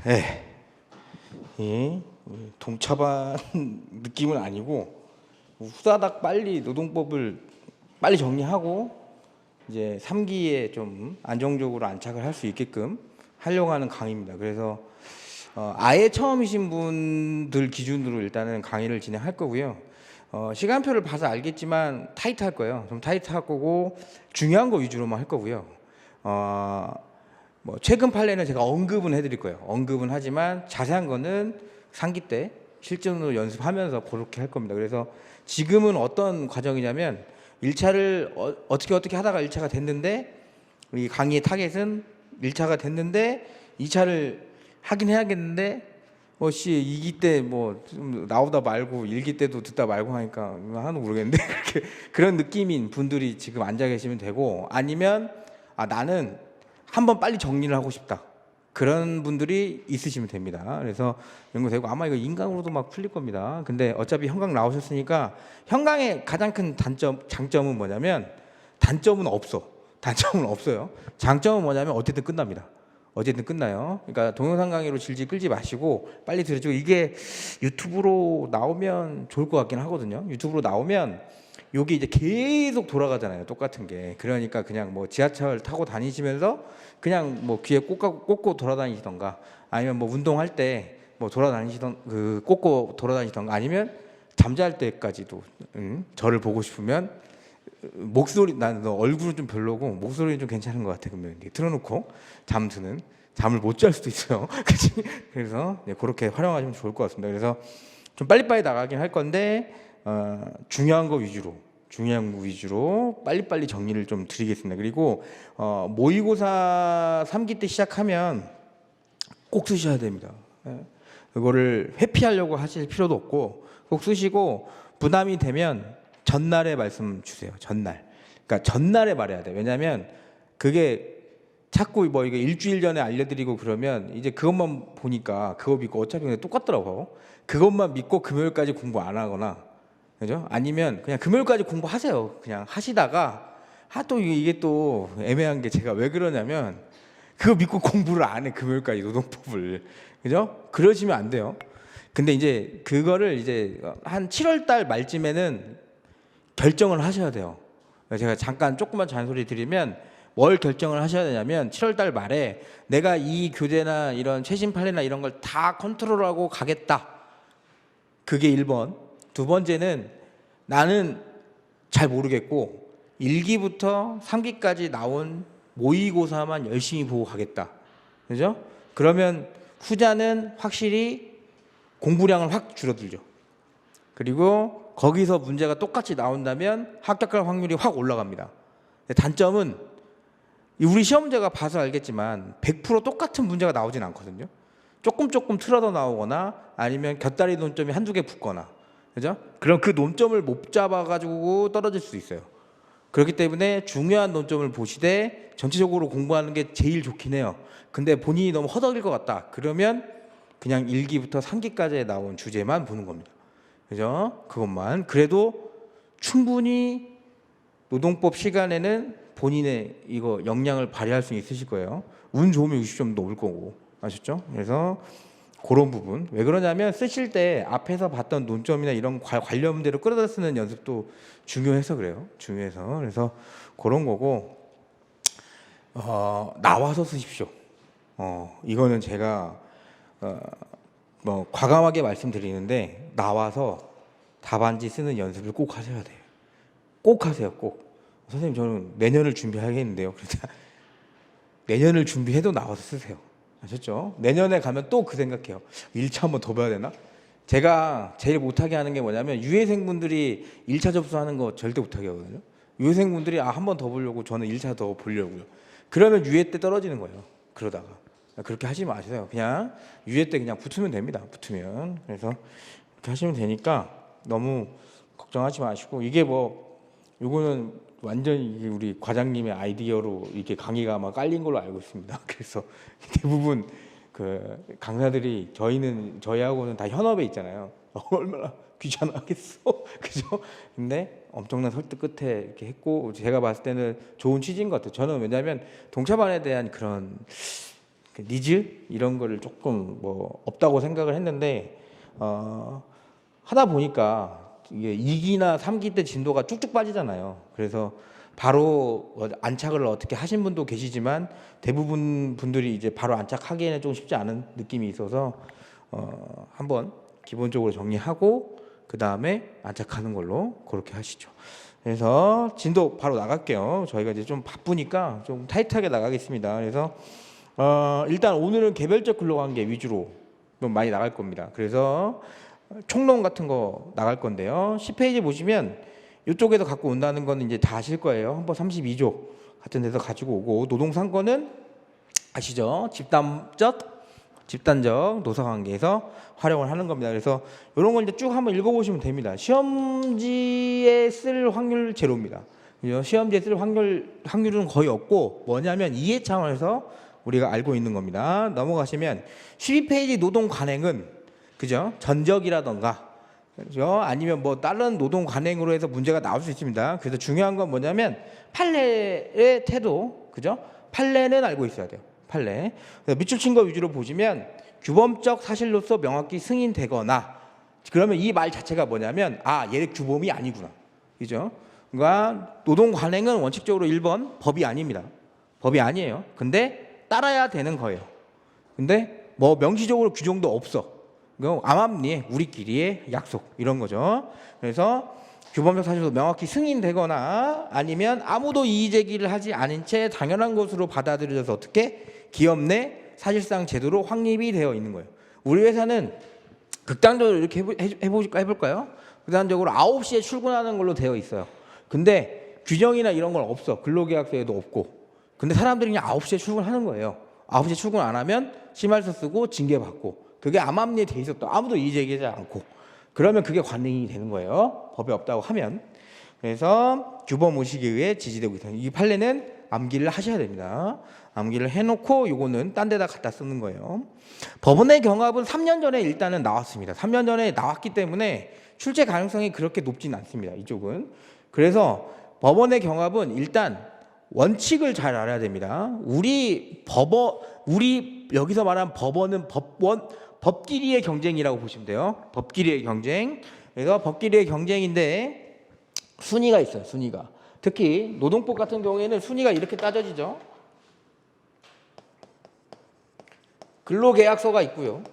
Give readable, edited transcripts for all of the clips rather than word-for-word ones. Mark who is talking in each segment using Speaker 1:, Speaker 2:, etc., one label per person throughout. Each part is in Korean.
Speaker 1: 예, 이 동차반 느낌은 아니고 후다닥 빨리 노동법을 빨리 정리하고 이제 3기에 좀 안정적으로 안착을 할 수 있게끔 하려고 하는 강의입니다. 그래서 아예 처음이신 분들 기준으로 일단은 강의를 진행할 거고요. 시간표를 봐서 알겠지만 타이트할 거예요. 좀 타이트할 거고 중요한 거 위주로만 할 거고요. 뭐 최근 판례는 제가 언급은 해드릴 거예요. 언급은 하지만 자세한 거는 3기 때 실전으로 연습하면서 그렇게 할 겁니다. 그래서 지금은 어떤 과정이냐면 1차를 어떻게 하다가 1차가 됐는데 이 강의의 타겟은 1차가 됐는데 2차를 하긴 해야겠는데 씨 2기 때 뭐 좀 나오다 말고 1기 때도 듣다 말고 하니까 하나도 모르겠는데 그렇게 그런 느낌인 분들이 지금 앉아 계시면 되고, 아니면 나는 한번 빨리 정리를 하고 싶다, 그런 분들이 있으시면 됩니다. 그래서 연구되고 아마 이거 인강으로도 막 풀릴 겁니다. 근데 어차피 현강 나오셨으니까 현강의 가장 큰 장점은 뭐냐면 단점은 없어요. 장점은 뭐냐면 어쨌든 끝납니다. 어쨌든 끝나요. 그러니까 동영상 강의로 질질 끌지 마시고 빨리 들으시고, 이게 유튜브로 나오면 좋을 것 같긴 하거든요. 유튜브로 나오면 여기 이제 계속 돌아가잖아요. 똑같은 게. 그러니까 그냥 뭐 지하철 타고 다니시면서 그냥 뭐 귀에 꽂고 돌아다니시던가, 아니면 뭐 운동할 때 뭐 꽂고 돌아다니시던가, 아니면 잠잘 때까지도 저를 보고 싶으면 나는 얼굴은 좀 별로고 목소리는 좀 괜찮은 것 같아. 그러면 틀어놓고 잠을 못 잘 수도 있어요. 그래서 그렇게 활용하시면 좋을 것 같습니다. 그래서 좀 빨리빨리 나가긴 할 건데 중요한 거 위주로 빨리빨리 정리를 좀 드리겠습니다. 그리고 모의고사 3기 때 시작하면 꼭 쓰셔야 됩니다. 그거를 회피하려고 하실 필요도 없고 꼭 쓰시고, 부담이 되면 전날에 말씀 주세요. 그러니까 전날에 말해야 돼요. 왜냐하면 그게 자꾸 뭐 이거 일주일 전에 알려드리고 그러면 이제 그것만 보니까 그거 믿고 어차피 똑같더라고. 그것만 믿고 금요일까지 공부 안 하거나, 그죠? 아니면 그냥 금요일까지 공부하세요. 그냥 하시다가 또 이게 또 애매한 게, 제가 왜 그러냐면 그거 믿고 공부를 안 해, 금요일까지 노동법을. 그죠? 그러시면 안 돼요. 근데 이제 그거를 이제 한 7월 달 말쯤에는 결정을 하셔야 돼요. 제가 잠깐 조금만 잔소리 드리면, 뭘 결정을 하셔야 되냐면 7월 달 말에 내가 이 교재나 이런 최신 판례나 이런 걸 다 컨트롤하고 가겠다. 그게 1번. 두 번째는 나는 잘 모르겠고 1기부터 3기까지 나온 모의고사만 열심히 보고 가겠다. 그죠? 그러면 후자는 확실히 공부량은 확 줄어들죠. 그리고 거기서 문제가 똑같이 나온다면 합격할 확률이 확 올라갑니다. 단점은 우리 시험제가 봐서 알겠지만 100% 똑같은 문제가 나오진 않거든요. 조금 틀어서 나오거나 아니면 곁다리 논점이 한두 개 붙거나, 그죠? 그럼 그 논점을 못 잡아가지고 떨어질 수 있어요. 그렇기 때문에 중요한 논점을 보시되 전체적으로 공부하는 게 제일 좋긴 해요. 근데 본인이 너무 허덕일 것 같다, 그러면 그냥 1기부터 3기까지 나온 주제만 보는 겁니다. 그죠? 그것만. 그래도 충분히 노동법 시간에는 본인의 이거 역량을 발휘할 수 있으실 거예요. 운 좋으면 60점 넘을 거고. 아셨죠? 그래서 그런 부분. 왜 그러냐면 쓰실 때 앞에서 봤던 논점이나 이런 관련대로 끌어다 쓰는 연습도 중요해서 그래요. 그래서 그런 거고, 나와서 쓰십시오. 이거는 제가 뭐 과감하게 말씀드리는데, 나와서 답안지 쓰는 연습을 꼭 하셔야 돼요. 꼭 하세요. 꼭. 선생님 저는 내년을 준비하겠는데요. 그러니까 내년을 준비해도 나와서 쓰세요. 아셨죠? 내년에 가면 또 그 생각해요. 1차 한번 더 봐야 되나? 제가 제일 못하게 하는 게 뭐냐면, 유해생분들이 1차 접수하는 거 절대 못하게 하거든요. 유해생분들이 한 번 더 보려고, 저는 1차 더 보려고요. 그러면 유해 때 떨어지는 거예요. 그러다가. 그렇게 하지 마세요. 그냥 유해 때 그냥 붙으면 됩니다. 붙으면. 그래서 그렇게 하시면 되니까 너무 걱정하지 마시고, 이게 뭐 요거는 완전히 우리 과장님의 아이디어로 이렇게 강의가 아마 깔린 걸로 알고 있습니다. 그래서 대부분 그 강사들이, 저희하고는 다 현업에 있잖아요. 얼마나 귀찮아하겠어. 그죠? 근데 엄청난 설득 끝에 이렇게 했고, 제가 봤을 때는 좋은 취지인 것 같아요. 저는 왜냐하면 동차반에 대한 그런 니즈 이런 거를 조금 뭐 없다고 생각을 했는데 하다 보니까 이게 2기나 3기 때 진도가 쭉쭉 빠지잖아요. 그래서 바로 안착을 어떻게 하신 분도 계시지만 대부분 분들이 이제 바로 안착하기에는 좀 쉽지 않은 느낌이 있어서 한번 기본적으로 정리하고 그 다음에 안착하는 걸로 그렇게 하시죠. 그래서 진도 바로 나갈게요. 저희가 이제 좀 바쁘니까 좀 타이트하게 나가겠습니다. 그래서 일단 오늘은 개별적 근로관계 위주로 좀 많이 나갈 겁니다. 그래서 총론 같은 거 나갈 건데요. 10페이지 보시면 이쪽에서 갖고 온다는 거는 이제 다 아실 거예요. 헌법 32조 같은 데서 가지고 오고, 노동상권은 아시죠? 집단적 노사관계에서 활용을 하는 겁니다. 그래서 이런 걸 이제 쭉 한번 읽어보시면 됩니다. 시험지에 쓸 확률 제로입니다. 시험지에 쓸 확률은 거의 없고, 뭐냐면 이해 차원에서 우리가 알고 있는 겁니다. 넘어가시면 12페이지 노동 관행은 그죠? 전적이라던가 그죠? 아니면 뭐 다른 노동 관행으로 해서 문제가 나올 수 있습니다. 그래서 중요한 건 뭐냐면 판례의 태도, 그죠? 판례는 알고 있어야 돼요. 판례. 밑줄 친 거 위주로 보시면 규범적 사실로서 명확히 승인되거나, 그러면 이 말 자체가 뭐냐면 얘 규범이 아니구나. 그죠? 그러니까 노동 관행은 원칙적으로 1번 법이 아닙니다. 법이 아니에요. 근데 따라야 되는 거예요. 근데 뭐 명시적으로 규정도 없어. 암암리에 우리끼리의 약속 이런 거죠. 그래서 규범적 사실로 명확히 승인되거나 아니면 아무도 이의 제기를 하지 않은 채 당연한 것으로 받아들여져서 어떻게 기업 내 사실상 제도로 확립이 되어 있는 거예요. 우리 회사는 극단적으로 이렇게 해볼까요? 극단적으로 9시에 출근하는 걸로 되어 있어요. 근데 규정이나 이런 건 없어. 근로계약서에도 없고. 근데 사람들이 그냥 9시에 출근하는 거예요. 9시에 출근 안 하면 심할서 쓰고 징계받고. 그게 암암리에 돼 있었다. 아무도 이의 제기하지 않고. 그러면 그게 관행이 되는 거예요. 법에 없다고 하면. 그래서 규범 의식에 의해 지지되고 있다. 이 판례는 암기를 하셔야 됩니다. 암기를 해놓고 요거는 딴 데다 갖다 쓰는 거예요. 법원의 경합은 3년 전에 일단은 나왔습니다. 3년 전에 나왔기 때문에 출제 가능성이 그렇게 높지는 않습니다. 이쪽은. 그래서 법원의 경합은 일단 원칙을 잘 알아야 됩니다. 우리 여기서 말한 법원은 법끼리의 경쟁이라고 보시면 돼요. 법끼리의 경쟁. 그래서 법끼리의 경쟁인데 순위가 있어요. 순위가. 특히 노동법 같은 경우에는 순위가 이렇게 따져지죠. 근로계약서가 있고요.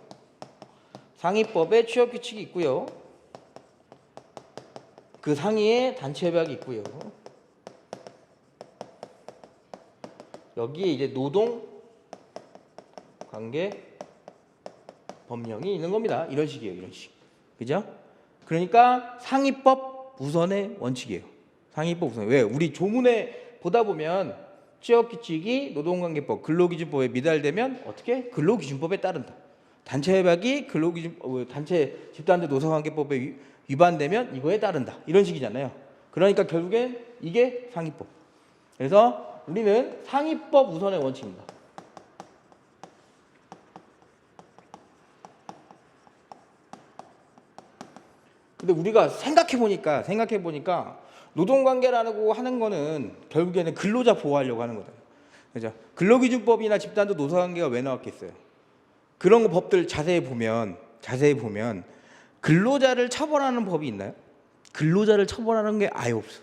Speaker 1: 상위법에 취업규칙이 있고요. 그 상위에 단체협약이 있고요. 여기에 이제 노동관계 법령이 있는 겁니다. 이런 식이에요. 이런 식. 그죠? 그러니까 상위법 우선의 원칙이에요. 상위법 우선. 왜? 우리 조문에 보다 보면 취업규칙이 노동관계법, 근로기준법에 미달되면 어떻게? 근로기준법에 따른다. 단체협약이 단체 집단제 노사관계법에 위반되면 이거에 따른다. 이런 식이잖아요. 그러니까 결국엔 이게 상위법. 그래서 우리는 상위법 우선의 원칙입니다. 근데 우리가 생각해 보니까 노동관계라고 하는 거는 결국에는 근로자 보호하려고 하는 거잖아요. 그죠? 근로기준법이나 집단도 노사관계가 왜 나왔겠어요? 그런 법들 자세히 보면 근로자를 처벌하는 법이 있나요? 근로자를 처벌하는 게 아예 없어.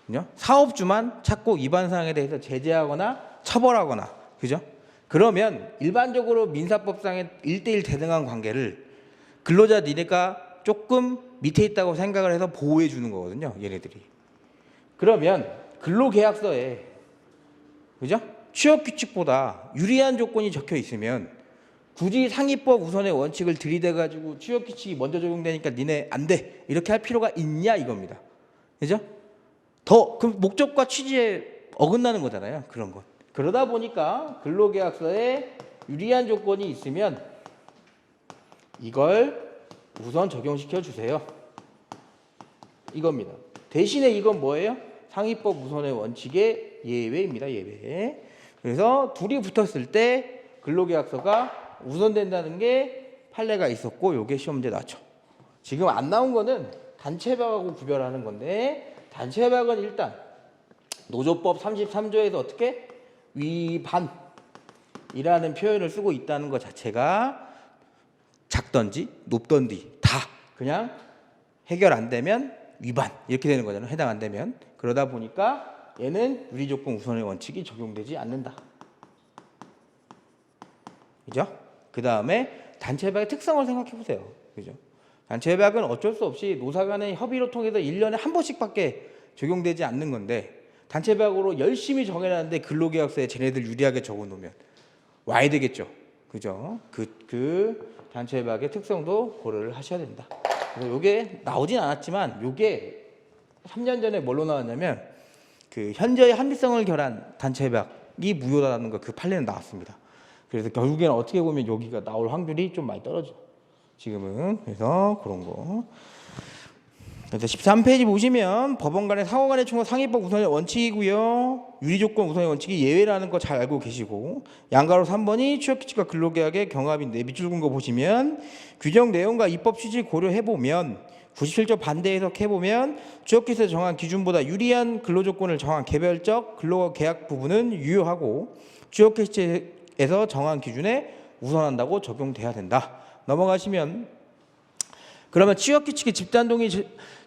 Speaker 1: 그죠? 사업주만 찾고 위반 사항에 대해서 제재하거나 처벌하거나, 그죠? 그러면 일반적으로 민사법상의 1대1 대등한 관계를 근로자 니네가 조금 밑에 있다고 생각을 해서 보호해 주는 거거든요. 얘네들이. 그러면 근로계약서에 그죠? 취업규칙보다 유리한 조건이 적혀 있으면 굳이 상위법 우선의 원칙을 들이대 가지고 취업규칙이 먼저 적용되니까 니네 안 돼. 이렇게 할 필요가 있냐 이겁니다. 그죠? 그 목적과 취지에 어긋나는 거잖아요. 그런 것. 그러다 보니까 근로계약서에 유리한 조건이 있으면 이걸 우선 적용시켜 주세요. 이겁니다. 대신에 이건 뭐예요? 상위법 우선의 원칙의 예외입니다. 예외. 그래서 둘이 붙었을 때 근로계약서가 우선된다는 게 판례가 있었고 요게 시험 문제 나왔죠. 지금 안 나온 거는 단체협약하고 구별하는 건데 단체협약은 일단 노조법 33조에서 어떻게? 위반 이라는 표현을 쓰고 있다는 것 자체가 작던지 높던지 다 그냥 해결 안 되면 위반 이렇게 되는 거잖아요. 해당 안 되면. 그러다 보니까 얘는 유리조건 우선의 원칙이 적용되지 않는다. 그죠? 그 다음에 단체협약의 특성을 생각해 보세요. 그죠? 단체협약은 어쩔 수 없이 노사 간의 협의로 통해서 1년에 한 번씩밖에 적용되지 않는 건데 단체협약으로 열심히 정해놨는데 근로계약서에 쟤네들 유리하게 적어놓으면 와야 되겠죠. 그죠? 그 단체협약의 특성도 고려를 하셔야 된다. 그래서 요게 나오진 않았지만 요게 3년 전에 뭘로 나왔냐면 그 현저히 합리성을 결한 단체협약이 무효다라는 거 그 판례는 나왔습니다. 그래서 결국에는 어떻게 보면 여기가 나올 확률이 좀 많이 떨어져. 지금은. 그래서 그런 거. 그래서 13페이지 보시면 법원 간의 상호 간의 충돌 상위법 우선의 원칙이고요. 유리조건 우선의 원칙이 예외라는 거 잘 알고 계시고 양가로 3번이 취업규칙과 근로계약의 경합인데 밑줄 긋은 거 보시면 규정 내용과 입법 취지 고려해보면 97조 반대 해석해보면 취업규칙에서 정한 기준보다 유리한 근로조건을 정한 개별적 근로계약 부분은 유효하고 취업규칙에서 정한 기준에 우선한다고 적용돼야 된다. 넘어가시면 그러면 취업규칙의 집단동의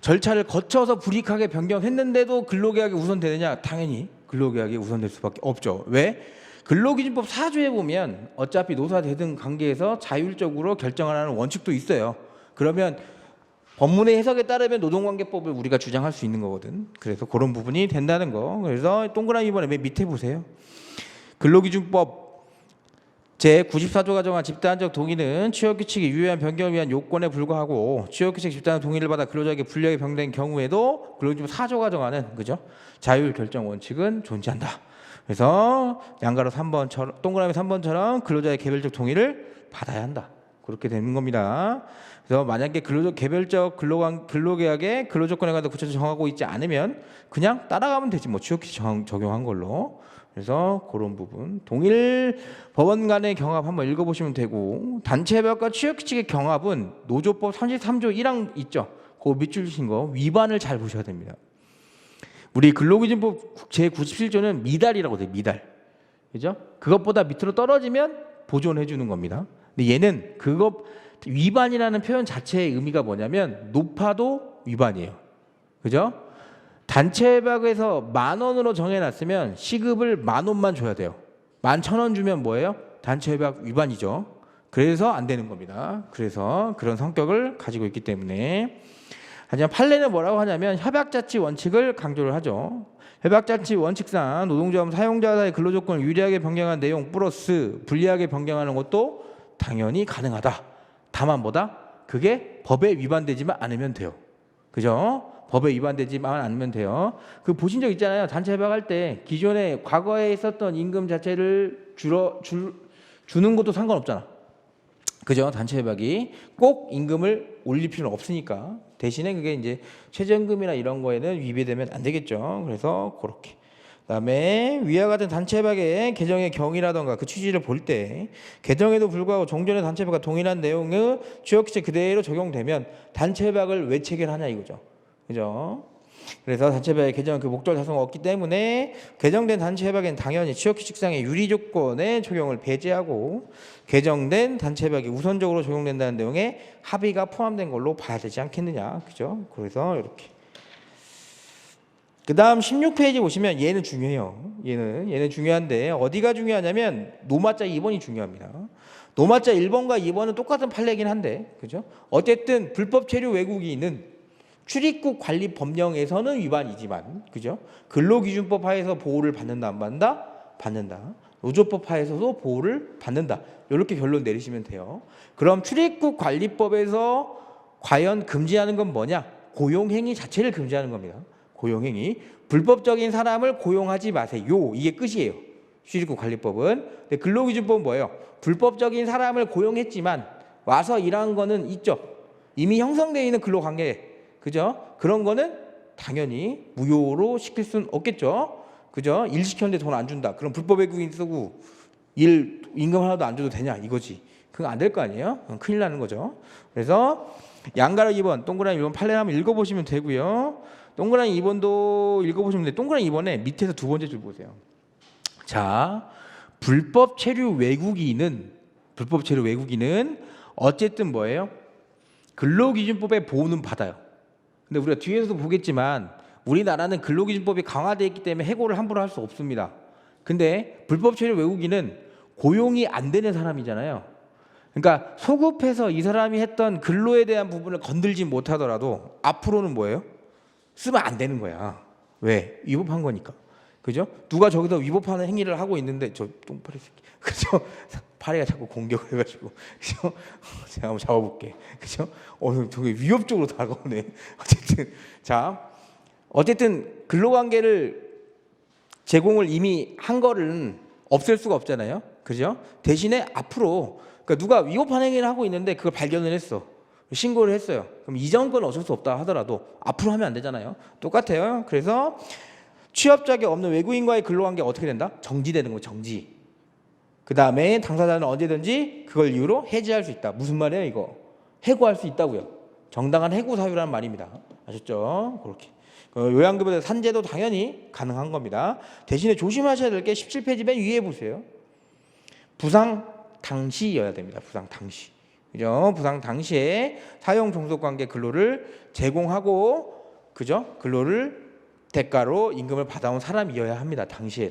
Speaker 1: 절차를 거쳐서 불이익하게 변경했는데도 근로계약이 우선되느냐? 당연히 근로계약이 우선될 수밖에 없죠. 왜? 근로기준법 4조에 보면 어차피 노사 대등 관계에서 자율적으로 결정하라는 원칙도 있어요. 그러면 법문의 해석에 따르면 노동관계법을 우리가 주장할 수 있는 거거든. 그래서 그런 부분이 된다는 거. 그래서 동그라미 이번에 맨 밑에 보세요. 근로기준법 제94조가 정한 집단적 동의는 취업규칙의 유효한 변경을 위한 요건에 불과하고 취업규칙 집단 동의를 받아 근로자에게 불리하게 변경된 경우에도 근로기준법 4조가 정하는 그죠? 자율결정 원칙은 존재한다. 그래서 양가로 3번처럼 동그라미 3번처럼 근로자의 개별적 동의를 받아야 한다. 그렇게 되는 겁니다. 그래서 만약에 개별적 근로계약의 근로조건에 관해 구체적으로 정하고 있지 않으면 그냥 따라가면 되지 뭐 취업규칙 적용한 걸로. 그래서 그런 부분 동일 법원 간의 경합 한번 읽어보시면 되고 단체협약과 취업규칙의 경합은 노조법 33조 1항 있죠. 그 밑줄 주신 거 위반을 잘 보셔야 됩니다. 우리 근로기준법 제97조는 미달이라고 돼요. 미달. 그죠? 그것보다 밑으로 떨어지면 보존해 주는 겁니다. 근데 얘는 그거 위반이라는 표현 자체의 의미가 뭐냐면 높아도 위반이에요. 그죠? 단체협약에서 10,000원으로 정해놨으면 시급을 10,000원만 줘야 돼요. 11,000원 주면 뭐예요? 단체협약 위반이죠. 그래서 안 되는 겁니다. 그래서 그런 성격을 가지고 있기 때문에 하지만 판례는 뭐라고 하냐면 협약자치 원칙을 강조를 하죠. 협약자치 원칙상 노동조합 사용자의 근로조건을 유리하게 변경한 내용 플러스 불리하게 변경하는 것도 당연히 가능하다. 다만 뭐다? 그게 법에 위반되지만 않으면 돼요. 그죠? 법에 위반되지만 않으면 돼요. 그 보신 적 있잖아요. 단체협약 할 때 기존에 과거에 있었던 임금 자체를 주는 것도 상관없잖아. 그죠? 단체협약이 꼭 임금을 올릴 필요는 없으니까 대신에 그게 이제 최저임금이나 이런 거에는 위배되면 안 되겠죠. 그래서 그렇게. 그다음에 위와 같은 단체협약의 개정의 경위라던가 그 취지를 볼 때 개정에도 불구하고 종전의 단체협약과 동일한 내용의 취업규칙 그대로 적용되면 단체협약을 왜 체결하냐 이거죠. 그죠? 그래서 단체협약의 개정은 그 목적을 달성하고 없기 때문에 개정된 단체협약에는 당연히 취업규칙상의 유리조건의 적용을 배제하고 개정된 단체협약이 우선적으로 적용된다는 내용의 합의가 포함된 걸로 봐야 되지 않겠느냐. 그죠? 그래서 이렇게. 그 다음 16페이지 보시면 얘는 중요해요. 얘는 중요한데 어디가 중요하냐면 노마자 2번이 중요합니다. 노마자 1번과 2번은 똑같은 판례긴 한데 그죠? 어쨌든 불법 체류 외국인은 출입국 관리 법령에서는 위반이지만 그죠? 근로기준법 하에서 보호를 받는다 안 받는다? 받는다. 노조법 하에서도 보호를 받는다. 이렇게 결론 내리시면 돼요. 그럼 출입국 관리법에서 과연 금지하는 건 뭐냐? 고용행위 자체를 금지하는 겁니다. 고용행위. 불법적인 사람을 고용하지 마세요. 이게 끝이에요. 출입국 관리법은. 근데 근로기준법은 뭐예요? 불법적인 사람을 고용했지만 와서 일한 거는 있죠. 이미 형성되어 있는 근로관계. 그죠? 그런 거는 당연히 무효로 시킬 수는 없겠죠. 그죠? 일 시켰는데 돈 안 준다. 그럼 불법 외국인 쓰고 임금 하나도 안 줘도 되냐 이거지. 그거 안 될 거 아니에요? 큰일 나는 거죠. 그래서 양가로 2번, 동그라미 1번 판례 한번 읽어보시면 되고요. 동그라미 2번도 읽어보시면 돼요. 동그라미 2번에 밑에서 두 번째 줄 보세요. 자, 불법 체류 외국인은 어쨌든 뭐예요? 근로기준법의 보호는 받아요. 근데 우리가 뒤에서도 보겠지만 우리나라는 근로기준법이 강화되어 있기 때문에 해고를 함부로 할 수 없습니다. 근데 불법 체류 외국인은 고용이 안 되는 사람이잖아요. 그러니까 소급해서 이 사람이 했던 근로에 대한 부분을 건들지 못하더라도 앞으로는 뭐예요? 쓰면 안 되는 거야. 왜? 위법한 거니까. 그죠? 누가 저기서 위법하는 행위를 하고 있는데 저 똥파리 새끼. 그죠? 파리가 자꾸 공격을 해가지고. 그죠? 제가 한번 잡아볼게. 그죠? 되게 위협적으로 다가오네. 어쨌든 근로관계를 제공을 이미 한 거는 없앨 수가 없잖아요. 그죠? 대신에 앞으로 그러니까 누가 위법한 행위를 하고 있는데 그걸 발견을 했어. 신고를 했어요. 그럼 이전 건 어쩔 수 없다 하더라도 앞으로 하면 안 되잖아요. 똑같아요. 그래서 취업 자격 없는 외국인과의 근로관계가 어떻게 된다? 정지되는 거예요. 정지. 그 다음에 당사자는 언제든지 그걸 이유로 해지할 수 있다. 무슨 말이에요 이거? 해고할 수 있다고요. 정당한 해고 사유라는 말입니다. 아셨죠? 그렇게. 요양급여 산재도 당연히 가능한 겁니다. 대신에 조심하셔야 될 게 17페이지 맨 위에 보세요. 부상 당시여야 됩니다. 부상 당시. 그죠? 부상 당시에 사용 종속관계 근로를 제공하고 그죠? 근로를 대가로 임금을 받아온 사람이어야 합니다. 당시에.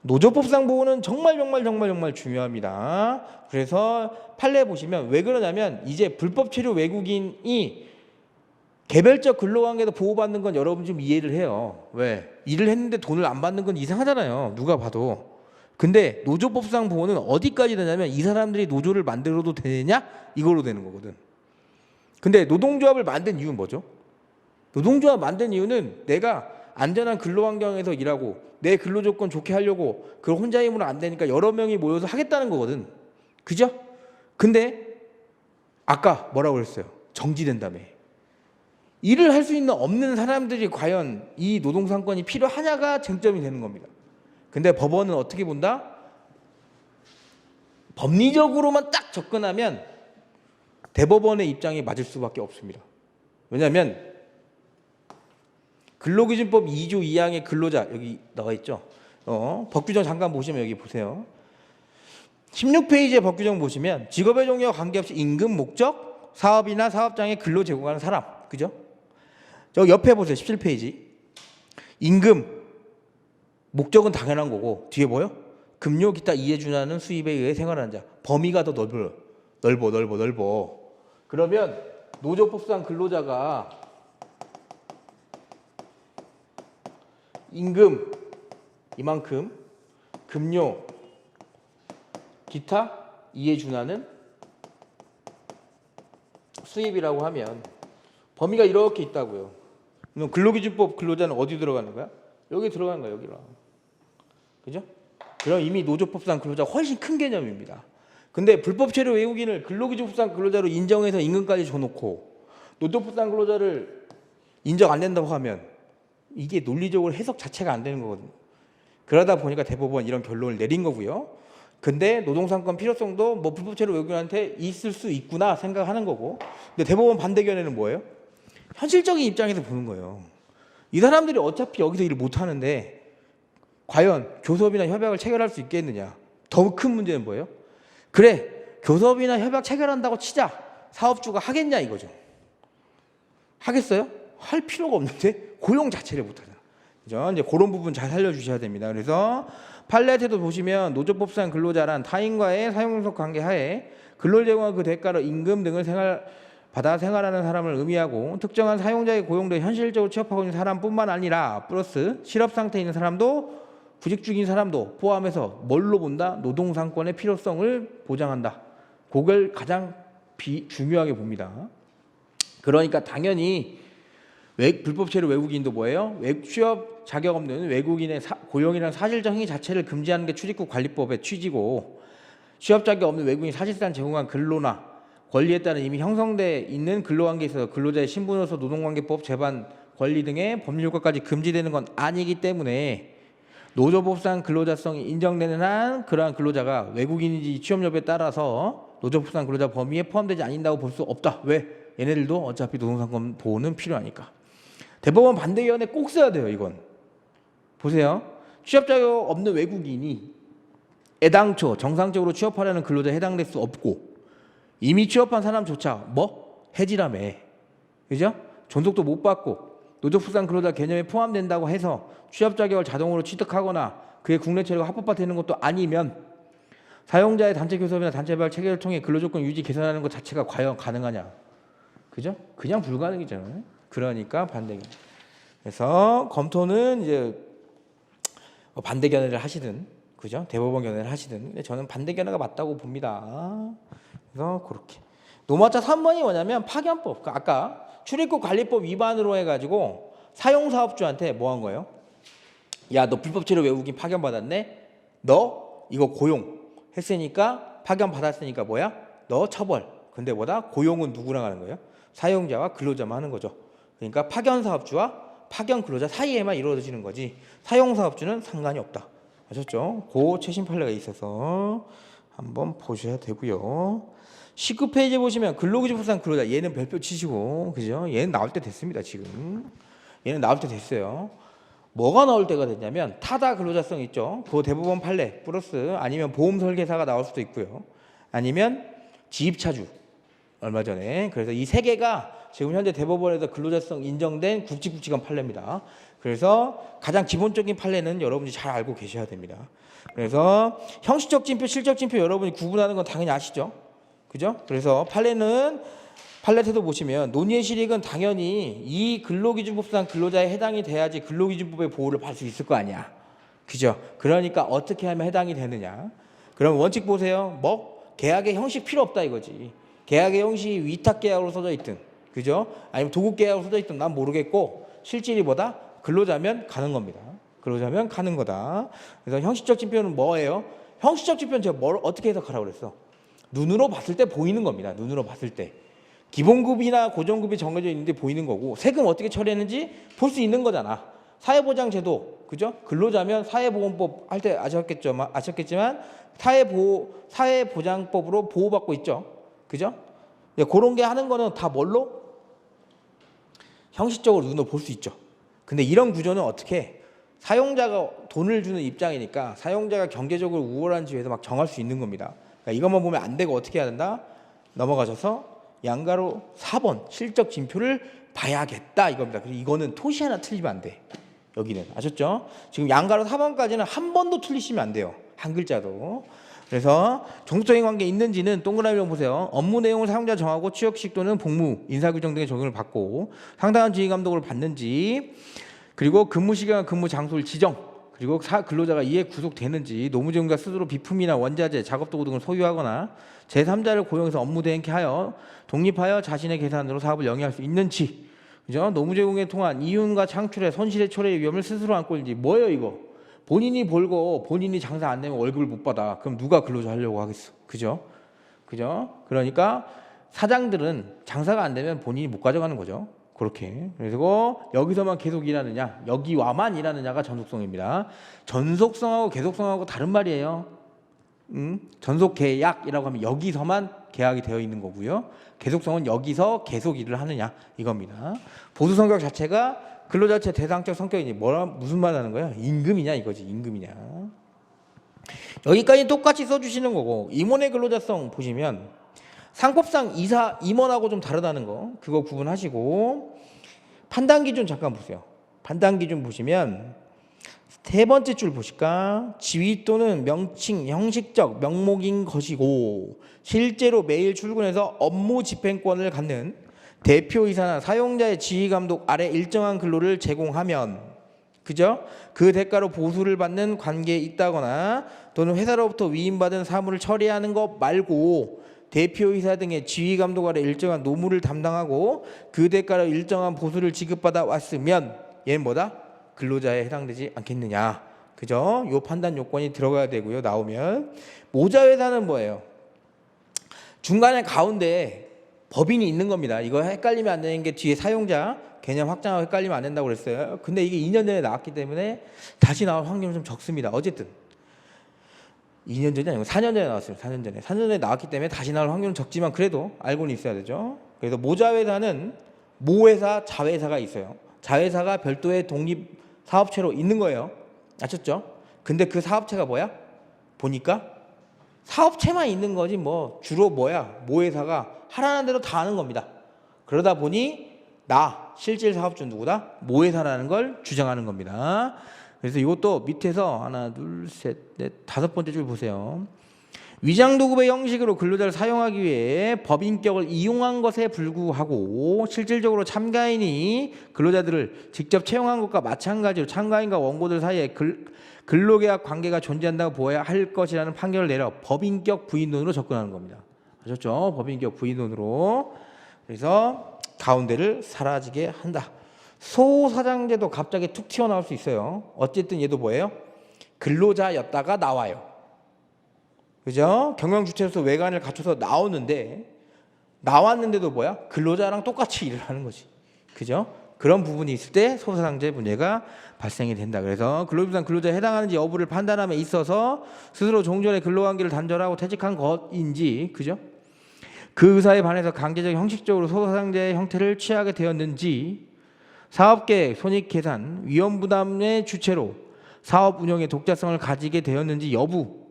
Speaker 1: 노조법상 보호는 정말 중요합니다. 그래서 판례 보시면 왜 그러냐면 이제 불법 체류 외국인이 개별적 근로관계도 보호받는 건 여러분 좀 이해를 해요. 왜? 일을 했는데 돈을 안 받는 건 이상하잖아요. 누가 봐도. 근데 노조법상 보호는 어디까지 되냐면 이 사람들이 노조를 만들어도 되느냐? 이걸로 되는 거거든. 근데 노동조합을 만든 이유는 뭐죠? 노동조합 만든 이유는 내가 안전한 근로환경에서 일하고 내 근로조건 좋게 하려고 그걸 혼자 힘으로 안 되니까 여러 명이 모여서 하겠다는 거거든. 그죠? 근데 아까 뭐라고 그랬어요? 정지된다며. 일을 할 수 있는 없는 사람들이 과연 이 노동상권이 필요하냐가 쟁점이 되는 겁니다. 근데 법원은 어떻게 본다? 법리적으로만 딱 접근하면 대법원의 입장이 맞을 수밖에 없습니다. 왜냐하면 근로기준법 2조 2항의 근로자 여기 나와 있죠. 법규정 잠깐 보시면 여기 보세요. 16페이지의 법규정 보시면 직업의 종류와 관계없이 임금 목적 사업이나 사업장에 근로 제공하는 사람. 그죠? 저 옆에 보세요. 17페이지. 임금 목적은 당연한 거고 뒤에 뭐요? 급료 기타 이해 준하는 수입에 의해 생활하는 자. 범위가 더 넓어. 그러면 노조법상 근로자가 임금 이만큼 급료 기타 이해 준하는 수입이라고 하면 범위가 이렇게 있다고요. 그럼 근로기준법 근로자는 어디 들어가는 거야? 여기 들어가는 거야. 여기로. 그죠? 그럼 이미 노조법상 근로자가 훨씬 큰 개념입니다. 근데 불법 체류 외국인을 근로기준법상 근로자로 인정해서 임금까지 줘놓고 노조법상 근로자를 인정 안 된다고 하면 이게 논리적으로 해석 자체가 안 되는 거거든요. 그러다 보니까 대법원 이런 결론을 내린 거고요. 근데 노동상권 필요성도 뭐 불법 체류 외국인한테 있을 수 있구나 생각하는 거고. 근데 대법원 반대 견해는 뭐예요? 현실적인 입장에서 보는 거예요. 이 사람들이 어차피 여기서 일을 못 하는데 과연 교섭이나 협약을 체결할 수 있겠느냐. 더 큰 문제는 뭐예요? 그래, 교섭이나 협약 체결한다고 치자. 사업주가 하겠냐 이거죠. 하겠어요? 할 필요가 없는데 고용 자체를 못하잖아. 그죠? 이제 그런 부분 잘 살려주셔야 됩니다. 그래서 판례에도 보시면 노조법상 근로자란 타인과의 사용속 관계 하에 근로를 제공한 그 대가로 임금 등을 받아 생활하는 사람을 의미하고 특정한 사용자의 고용도 현실적으로 취업하고 있는 사람뿐만 아니라 플러스 실업 상태에 있는 사람도 구직 중인 사람도 포함해서 뭘로 본다? 노동상권의 필요성을 보장한다. 그걸 가장 중요하게 봅니다. 그러니까 당연히 불법 체류 외국인도 뭐예요? 취업 자격 없는 외국인의 고용이라는 사실적 행위 자체를 금지하는 게 출입국 관리법의 취지고 취업 자격 없는 외국인이 사실상 제공한 근로나 권리에 따른 이미 형성돼 있는 근로관계에 있어서 근로자의 신분으로서 노동관계법 재반 권리 등의 법률 효과까지 금지되는 건 아니기 때문에 노조법상 근로자성이 인정되는 한 그러한 근로자가 외국인인지 취업 여부에 따라서 노조법상 근로자 범위에 포함되지 않는다고 볼 수 없다. 왜? 얘네들도 어차피 노동상권 보호는 필요하니까. 대법원 반대위원회 꼭 써야 돼요. 이건. 보세요. 취업 자격 없는 외국인이 애당초 정상적으로 취업하려는 근로자에 해당될 수 없고 이미 취업한 사람조차 뭐? 해지라며. 그죠? 존속도 못 받고 노적부상 근로자 개념에 포함된다고 해서 취업 자격을 자동으로 취득하거나 그의 국내 체류가 합법화 되는 것도 아니면 사용자의 단체 교섭이나 단체별 체계를 통해 근로조건 유지 개선하는 것 자체가 과연 가능하냐? 그죠? 그냥 불가능이잖아요. 그러니까 반대. 그래서 검토는 이제 반대 견해를 하시든, 그죠? 대법원 견해를 하시든, 근데 저는 반대 견해가 맞다고 봅니다. 그래서 그렇게. 노마차 3번이 뭐냐면 파견법. 그러니까 아까 출입국 관리법 위반으로 해가지고 사용사업주한테 뭐 한 거예요? 야, 너 불법 체류 외국인 파견 받았네? 너 이거 고용 했으니까 파견 받았으니까 뭐야? 너 처벌. 근데 뭐다? 고용은 누구랑 하는 거예요? 사용자와 근로자만 하는 거죠. 그러니까 파견 사업주와 파견 근로자 사이에만 이루어지는 거지 사용사업주는 상관이 없다. 아셨죠? 그 최신 판례가 있어서 한번 보셔야 되고요. 19페이지 보시면 근로기준법상 근로자 얘는 별표 치시고, 그죠? 얘는 나올 때 됐습니다. 지금 얘는 나올 때 됐어요. 뭐가 나올 때가 됐냐면 타다 근로자성 있죠. 그 대법원 판례 플러스 아니면 보험 설계사가 나올 수도 있고요. 아니면 지입차주 얼마 전에. 그래서 이 세 개가 지금 현재 대법원에서 근로자성 인정된 굵직굵직한 판례입니다. 그래서 가장 기본적인 판례는 여러분이 잘 알고 계셔야 됩니다. 그래서 형식적 징표, 실적 징표 여러분이 구분하는 건 당연히 아시죠? 그죠? 그래서 판례는 판례태도 보시면 논의의 실익은 당연히 이 근로기준법상 근로자에 해당이 돼야지 근로기준법의 보호를 받을 수 있을 거 아니야. 그죠? 그러니까 어떻게 하면 해당이 되느냐. 그럼 원칙 보세요. 뭐 계약의 형식 필요 없다 이거지. 계약의 형식이 위탁계약으로 써져 있든, 그죠? 아니면 도급계약으로 써져 있든 난 모르겠고 실질이 뭐다? 근로자면 가는 겁니다. 근로자면 가는 거다. 그래서 형식적 징표는 뭐예요? 형식적 징표는 제가 뭘 어떻게 해석하라고 그랬어? 눈으로 봤을 때 보이는 겁니다. 눈으로 봤을 때. 기본급이나 고정급이 정해져 있는데 보이는 거고 세금 어떻게 처리했는지 볼 수 있는 거잖아. 사회보장제도, 그죠? 근로자면 사회보험법 할 때 아셨겠지만 사회보장법으로 보호받고 있죠. 그죠? 그런 게 하는 거는 다 뭘로? 형식적으로 눈으로 볼 수 있죠. 근데 이런 구조는 어떻게 사용자가 돈을 주는 입장이니까 사용자가 경제적으로 우월한 지위에서 막 정할 수 있는 겁니다. 그러니까 이것만 보면 안 되고 어떻게 해야 된다? 넘어가셔서 양가로 4번 실적 징표를 봐야겠다 이겁니다. 그래서 이거는 토시 하나 틀리면 안 돼. 여기는 아셨죠? 지금 양가로 4번까지는 한 번도 틀리시면 안 돼요. 한 글자도. 그래서 종속적인 관계 있는지는 동그라미로 보세요. 업무 내용을 사용자 정하고 취업식 또는 복무, 인사규정 등의 적용을 받고 상당한 지휘 감독을 받는지, 그리고 근무 시간과 근무 장소를 지정, 그리고 근로자가 이에 구속되는지, 노무전문가 스스로 비품이나 원자재, 작업도구 등을 소유하거나 제3자를 고용해서 업무 대행케 하여 독립하여 자신의 계산으로 사업을 영위할 수 있는지, 그죠? 노무제공에 통한 이윤과 창출의 손실의 초래의 위험을 스스로 안고 있는지. 뭐예요 이거? 본인이 벌고 본인이 장사 안 되면 월급을 못 받아. 그럼 누가 근로자 하려고 하겠어? 그죠? 그죠? 그러니까 사장들은 장사가 안 되면 본인이 못 가져가는 거죠. 그렇게. 그리고 여기서만 계속 일하느냐, 여기와만 일하느냐가 전속성입니다. 전속성하고 계속성하고 다른 말이에요. 전속계약이라고 하면 여기서만 계약이 되어 있는 거고요. 계속성은 여기서 계속 일을 하느냐 이겁니다. 보수 성격 자체가 근로자체 대상적 성격이니 무슨 말 하는 거야? 임금이냐 이거지. 임금이냐. 여기까지 똑같이 써주시는 거고, 임원의 근로자성 보시면 상법상 임원하고 좀 다르다는 거 그거 구분하시고, 판단 기준 잠깐 보세요. 판단 기준 보시면 세 번째 줄 보실까? 지위 또는 명칭 형식적 명목인 것이고 실제로 매일 출근해서 업무 집행권을 갖는 대표이사나 사용자의 지휘 감독 아래 일정한 근로를 제공하면, 그죠? 그 대가로 보수를 받는 관계에 있다거나 또는 회사로부터 위임받은 사무를 처리하는 것 말고 대표이사 등의 지휘 감독 아래 일정한 노무를 담당하고 그 대가로 일정한 보수를 지급받아 왔으면 얘는 뭐다? 근로자에 해당되지 않겠느냐. 그죠? 요 판단 요건이 들어가야 되고요. 나오면 모자 회사는 뭐예요? 중간에 가운데 법인이 있는 겁니다. 이거 헷갈리면 안 되는 게 뒤에 사용자 개념 확장하고 헷갈리면 안 된다고 그랬어요. 근데 이게 2년 전에 나왔기 때문에 다시 나올 확률은 좀 적습니다. 어쨌든 2년 전이 아니고 4년 전에 나왔어요. 4년 전에 나왔기 때문에 다시 나올 확률은 적지만 그래도 알고는 있어야 되죠. 그래서 모자 회사는 모회사, 자회사가 있어요. 자회사가 별도의 독립 사업체로 있는 거예요. 아셨죠? 근데 그 사업체가 뭐야? 보니까 사업체만 있는 거지 뭐 주로 뭐야? 모회사가 하라는 대로 다 하는 겁니다. 그러다 보니 실질 사업주 누구다? 모회사라는 걸 주장하는 겁니다. 그래서 이것도 밑에서 하나, 둘, 셋, 넷, 다섯 번째 줄 보세요. 위장도급의 형식으로 근로자를 사용하기 위해 법인격을 이용한 것에 불구하고 실질적으로 참가인이 근로자들을 직접 채용한 것과 마찬가지로 참가인과 원고들 사이에 근로계약 관계가 존재한다고 보아야 할 것이라는 판결을 내려 법인격 부인론으로 접근하는 겁니다. 아셨죠? 법인격 부인론으로. 그래서 가운데를 사라지게 한다. 소사장제도 갑자기 툭 튀어나올 수 있어요. 어쨌든 얘도 뭐예요? 근로자였다가 나와요. 그죠? 경영주체로서 외관을 갖춰서 나왔는데도 뭐야? 근로자랑 똑같이 일을 하는 거지. 그죠? 그런 부분이 있을 때 소사상제 문제가 발생이 된다. 그래서 근로비상 근로자에 해당하는지 여부를 판단함에 있어서 스스로 종전의 근로관계를 단절하고 퇴직한 것인지, 그죠? 그 의사에 반해서 강제적 형식적으로 소사상제의 형태를 취하게 되었는지, 사업계획, 손익계산, 위험부담의 주체로 사업 운영의 독자성을 가지게 되었는지 여부,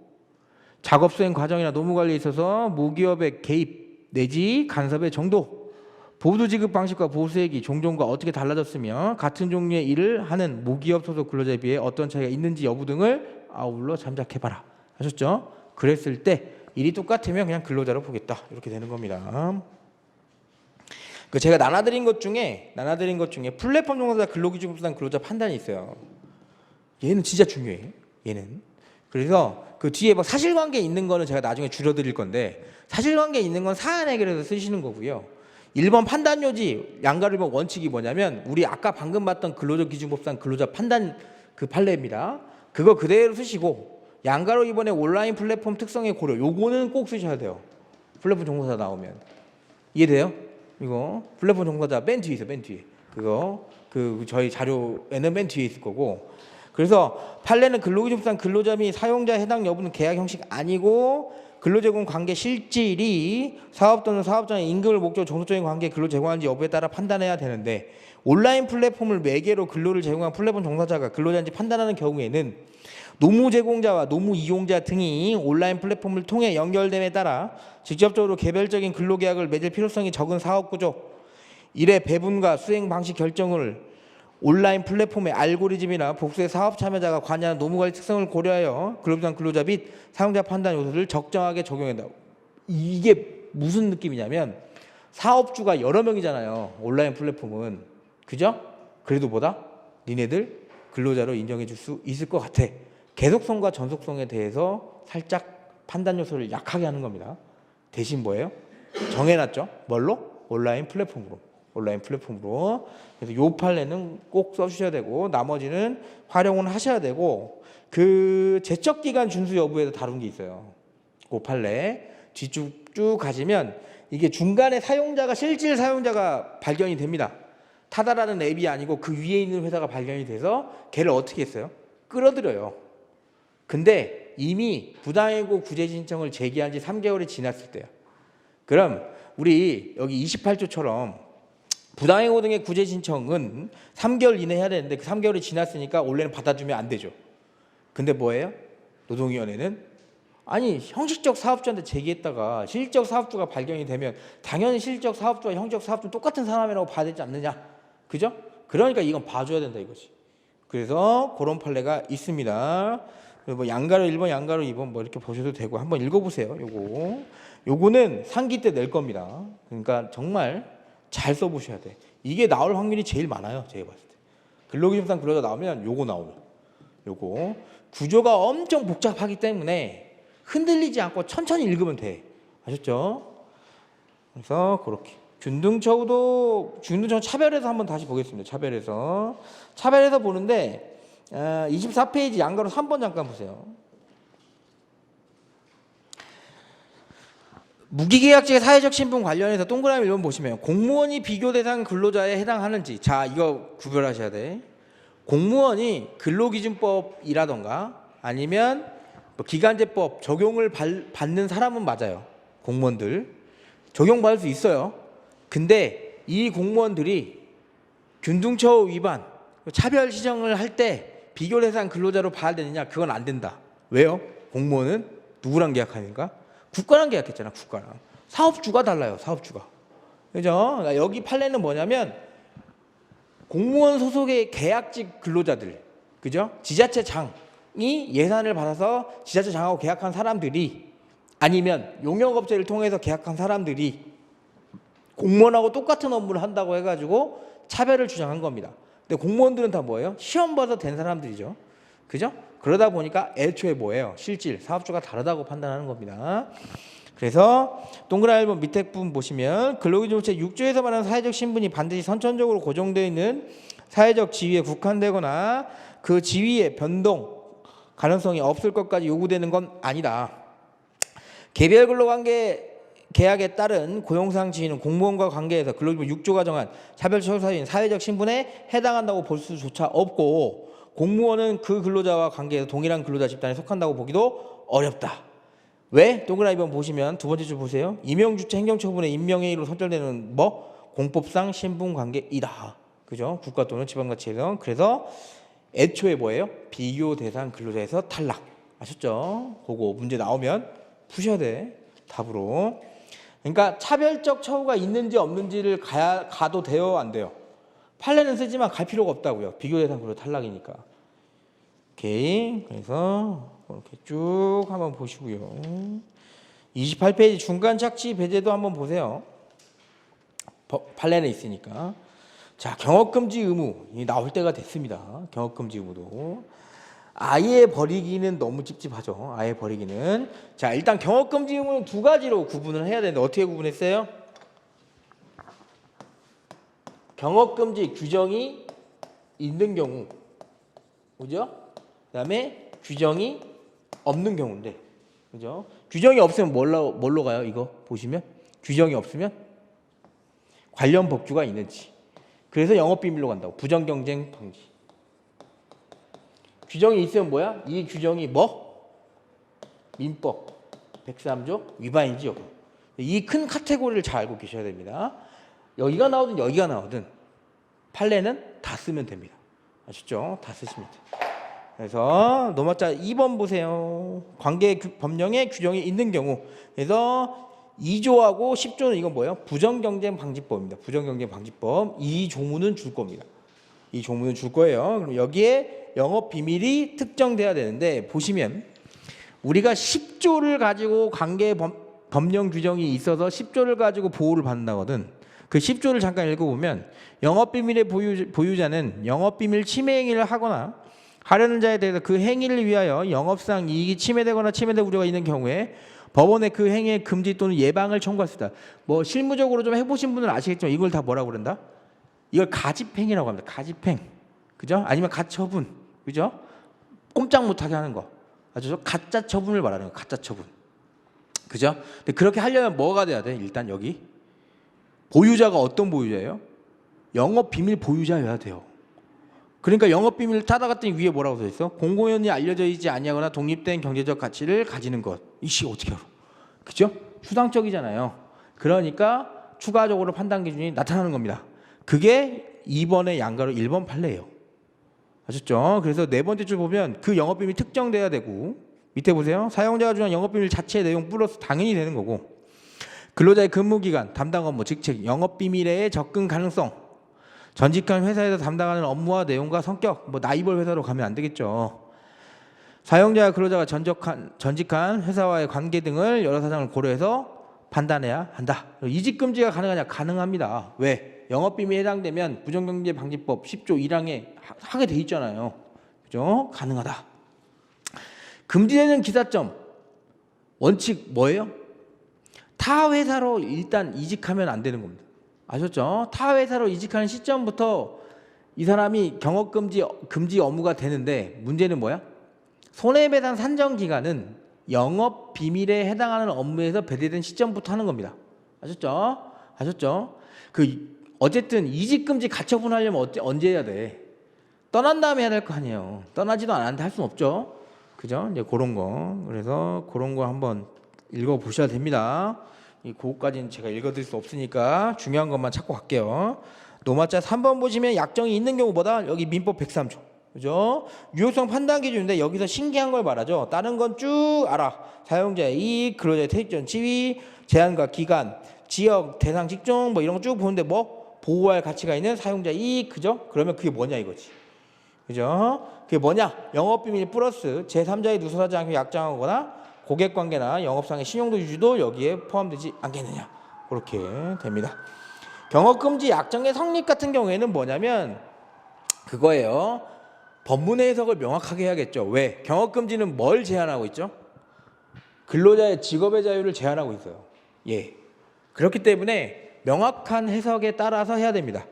Speaker 1: 작업 수행 과정이나 노무 관리에 있어서 모기업의 개입 내지 간섭의 정도, 보수 지급 방식과 보수액이 종전과 어떻게 달라졌으며 같은 종류의 일을 하는 모기업 소속 근로자에 비해 어떤 차이가 있는지 여부 등을 아울러 잠작해봐라. 하셨죠? 그랬을 때 일이 똑같으면 그냥 근로자로 보겠다. 이렇게 되는 겁니다. 제가 나눠드린 것 중에 플랫폼 종사자 근로기준법상 근로자 판단이 있어요. 얘는 진짜 중요해요. 얘는. 그래서 그 뒤에 막 사실관계 있는 거는 제가 나중에 줄여드릴 건데, 사실관계 있는 건 사안 해결에서 쓰시는 거고요. 1번 판단요지 양가로 1번 원칙이 뭐냐면 우리 아까 방금 봤던 근로기준법상 근로자 판단 그 판례입니다. 그거 그대로 쓰시고 양가로 2번에 온라인 플랫폼 특성의 고려, 요거는 꼭 쓰셔야 돼요. 플랫폼 종사자 나오면. 이해돼요? 이거 플랫폼 종사자 맨 뒤에 있어. 맨 뒤에. 그거 저희 자료에는 맨 뒤에 있을 거고. 그래서 판례는 근로기준법상 근로자 및 사용자 해당 여부는 계약 형식 아니고 근로제공 관계 실질이 사업 또는 사업장의 임금을 목적으로 종속적인 관계에 근로 제공하는지 여부에 따라 판단해야 되는데, 온라인 플랫폼을 매개로 근로를 제공한 플랫폼 종사자가 근로자인지 판단하는 경우에는 노무 제공자와 노무 이용자 등이 온라인 플랫폼을 통해 연결됨에 따라 직접적으로 개별적인 근로계약을 맺을 필요성이 적은 사업구조, 일의 배분과 수행 방식 결정을 온라인 플랫폼의 알고리즘이나 복수의 사업 참여자가 관여하는 노무관리 특성을 고려하여 근로비상 근로자 및 사용자 판단 요소를 적정하게 적용한다. 이게 무슨 느낌이냐면 사업주가 여러 명이잖아요. 온라인 플랫폼은. 그죠? 그래도 니네들 근로자로 인정해 줄 수 있을 것 같아. 계속성과 전속성에 대해서 살짝 판단 요소를 약하게 하는 겁니다. 대신 뭐예요? 정해놨죠. 뭘로? 온라인 플랫폼으로. 그래서 요 판례는 꼭 써주셔야 되고, 나머지는 활용은 하셔야 되고, 그 제척기간 준수 여부에도 다룬 게 있어요. 그 판례 뒤쭉 쭉 가시면 이게 중간에 실질 사용자가 발견이 됩니다. 타다라는 앱이 아니고 그 위에 있는 회사가 발견이 돼서 걔를 어떻게 했어요? 끌어들여요. 근데 이미 부당해고 구제 신청을 제기한 지 3개월이 지났을 때야. 그럼 우리 여기 28조처럼 부당해고 등의 구제 신청은 3개월 이내 해야 되는데 그 3개월이 지났으니까 원래는 받아주면 안 되죠. 근데 뭐예요? 노동위원회는 아니 형식적 사업주한테 제기했다가 실질적 사업주가 발견이 되면 당연히 실질적 사업주와 형식적 사업주는 똑같은 사람이라고 봐야 되지 않느냐. 그죠? 그러니까 이건 봐줘야 된다 이거지. 그래서 그런 판례가 있습니다. 뭐 양가로 1번, 양가로 2번 뭐 이렇게 보셔도 되고 한번 읽어보세요. 요거는 상기 때 낼 겁니다. 그러니까 정말 잘 써보셔야 돼. 이게 나올 확률이 제일 많아요. 제가 봤을 때. 근로기준법상 근로자 나오면 요거 나오면. 요거. 구조가 엄청 복잡하기 때문에 흔들리지 않고 천천히 읽으면 돼. 아셨죠? 그래서 그렇게. 균등처우 차별해서 한번 다시 보겠습니다. 차별해서 보는데 24페이지 양가로 3번 잠깐 보세요. 무기계약직의 사회적 신분 관련해서 동그라미 1번 보시면 공무원이 비교 대상 근로자에 해당하는지, 자 이거 구별하셔야 돼. 공무원이 근로기준법이라던가 아니면 뭐 기간제법 적용을 받는 사람은 맞아요. 공무원들 적용받을 수 있어요. 근데 이 공무원들이 균등처우 위반, 차별 시정을 할 때 비교 대상 근로자로 봐야 되느냐? 그건 안 된다. 왜요? 공무원은 누구랑 계약하니까? 국가랑 계약했잖아. 국가랑. 사업주가 달라요. 사업주가. 그죠? 그러니까 여기 판례는 뭐냐면 공무원 소속의 계약직 근로자들, 그죠? 지자체장이 예산을 받아서 지자체장하고 계약한 사람들이, 아니면 용역업체를 통해서 계약한 사람들이 공무원하고 똑같은 업무를 한다고 해가지고 차별을 주장한 겁니다. 근데 공무원들은 다 뭐예요? 시험 봐서 된 사람들이죠. 그죠? 그러다 보니까 애초에 뭐예요? 실질, 사업주가 다르다고 판단하는 겁니다. 그래서 동그라미 1번 밑에 부분 보시면 근로기준법 제6조에서 말하는 사회적 신분이 반드시 선천적으로 고정되어 있는 사회적 지위에 국한되거나 그 지위의 변동 가능성이 없을 것까지 요구되는 건 아니다. 개별 근로관계 계약에 따른 고용상 지위는 공무원과 관계에서 근로기준법 6조가 정한 차별적 사유인 사회적 신분에 해당한다고 볼 수조차 없고, 공무원은 그 근로자와 관계에서 동일한 근로자 집단에 속한다고 보기도 어렵다. 왜? 동그라미 2번 보시면 두 번째 줄 보세요. 임용주체 행정처분의 임명행위로 선결되는 공법상 신분관계이다. 그죠? 국가 또는 지방자치에서. 그래서 애초에 뭐예요? 비교 대상 근로자에서 탈락. 아셨죠? 그거 문제 나오면 푸셔야 돼. 답으로. 그러니까 차별적 처우가 있는지 없는지를 가도 돼요, 안 돼요? 판례는 쓰지만 갈 필요가 없다고요. 비교 대상 근로자 탈락이니까. 오케이. 그래서 이렇게 쭉 한번 보시고요. 28페이지 중간 착취 배제도 한번 보세요. 판례는 있으니까. 자, 경업금지 의무 나올 때가 됐습니다. 경업금지 의무도 아예 버리기는 너무 찝찝하죠. 아예 버리기는. 자, 일단 경업금지 의무는 두 가지로 구분을 해야 되는데 어떻게 구분했어요? 경업금지 규정이 있는 경우, 그죠? 그다음에 규정이 없는 경우인데, 그죠? 규정이 없으면 뭘로 가요? 이거 보시면 규정이 없으면 관련 법규가 있는지. 그래서 영업비밀로 간다고. 부정경쟁 방지. 규정이 있으면 뭐야? 이 규정이 민법 103조 위반인지 여부. 이 큰 카테고리를 잘 알고 계셔야 됩니다. 여기가 나오든 여기가 나오든 판례는 다 쓰면 됩니다. 아셨죠? 다 쓰시면 돼요. 그래서 노마자 2번 보세요. 관계 법령에 규정이 있는 경우. 그래서 2조하고 10조는 이건 뭐예요? 부정경쟁 방지법입니다. 부정경쟁 방지법. 이 조문은 줄 겁니다. 이 조문은 줄 거예요. 그럼 여기에 영업 비밀이 특정돼야 되는데, 보시면 우리가 10조를 가지고 관계 법령 규정이 있어서 10조를 가지고 보호를 받는다거든. 그 10조를 잠깐 읽어보면 영업 비밀의 보유자는 영업 비밀 침해 행위를 하거나 하려는 자에 대해서 그 행위를 위하여 영업상 이익이 침해되거나 침해될 우려가 있는 경우에 법원에 그 행위의 금지 또는 예방을 청구할 수 있다. 뭐 실무적으로 좀 해보신 분은 아시겠지만 이걸 다 뭐라고 그런다? 이걸 가집행이라고 합니다. 가집행. 그죠? 아니면 가처분. 그죠? 꼼짝 못하게 하는 거. 아주 가짜 처분을 말하는 거. 가짜 처분. 그죠? 근데 그렇게 하려면 뭐가 돼야 돼? 일단 여기 보유자가 어떤 보유자예요? 영업 비밀 보유자여야 돼요. 그러니까 영업 비밀을 따라갔더니 위에 뭐라고 써 있어? 공공연히 알려져 있지 아니하거나 독립된 경제적 가치를 가지는 것. 이씨 어떻게 알아? 그죠? 추상적이잖아요. 그러니까 추가적으로 판단 기준이 나타나는 겁니다. 그게 2번의 양가로 1번 판례예요. 아셨죠? 그래서 네 번째 줄 보면 그 영업 비밀이 특정돼야 되고, 밑에 보세요. 사용자가 주장한 영업 비밀 자체의 내용 플러스 당연히 되는 거고, 근로자의 근무기간, 담당 업무, 직책, 영업 비밀의 접근 가능성, 전직한 회사에서 담당하는 업무와 내용과 성격, 뭐 나이벌 회사로 가면 안 되겠죠. 사용자와 근로자가 전직한 회사와의 관계 등을 여러 사정을 고려해서 판단해야 한다. 이직 금지가 가능하냐? 가능합니다. 왜? 영업 비밀에 해당되면 부정경제방지법 10조 1항에 하게 돼 있잖아요. 그죠? 가능하다. 금지되는 기사점 원칙 뭐예요? 타 회사로 일단 이직하면 안 되는 겁니다. 아셨죠? 타 회사로 이직하는 시점부터 이 사람이 금지 업무가 되는데, 문제는 뭐야? 손해배상 산정 기간은 영업 비밀에 해당하는 업무에서 배제된 시점부터 하는 겁니다. 아셨죠? 아셨죠? 어쨌든 이직 금지 가처분 하려면 언제 해야 돼? 떠난 다음에 해야 될 거 아니에요. 떠나지도 않았는데 할 수는 없죠. 그죠? 이제 그런 거. 그래서 그런 거 한번 읽어 보셔야 됩니다. 그거까지는 제가 읽어드릴 수 없으니까 중요한 것만 찾고 갈게요. 노마자 3번 보시면 약정이 있는 경우 뭐다? 여기 민법 103조. 그죠? 유효성 판단 기준인데 여기서 신기한 걸 말하죠. 다른 건 쭉 알아. 사용자의 이익, 근로자의 퇴직전 지위, 제한과 기간, 지역, 대상 직종 뭐 이런 거 쭉 보는데 뭐 보호할 가치가 있는 사용자 이익, 그죠? 그러면 그게 뭐냐 이거지. 그죠? 그게 뭐냐? 영업비밀 플러스 제3자의 누설하지 않게 약정하거나 고객관계나 영업상의 신용도 유지도 여기에 포함되지 않겠느냐. 그렇게 됩니다. 경업금지 약정의 성립 같은 경우에는 뭐냐면 그거예요. 법문의 해석을 명확하게 해야겠죠. 왜? 경업금지는 뭘 제한하고 있죠? 근로자의 직업의 자유를 제한하고 있어요. 예. 그렇기 때문에 명확한 해석에 따라서 해야 됩니다.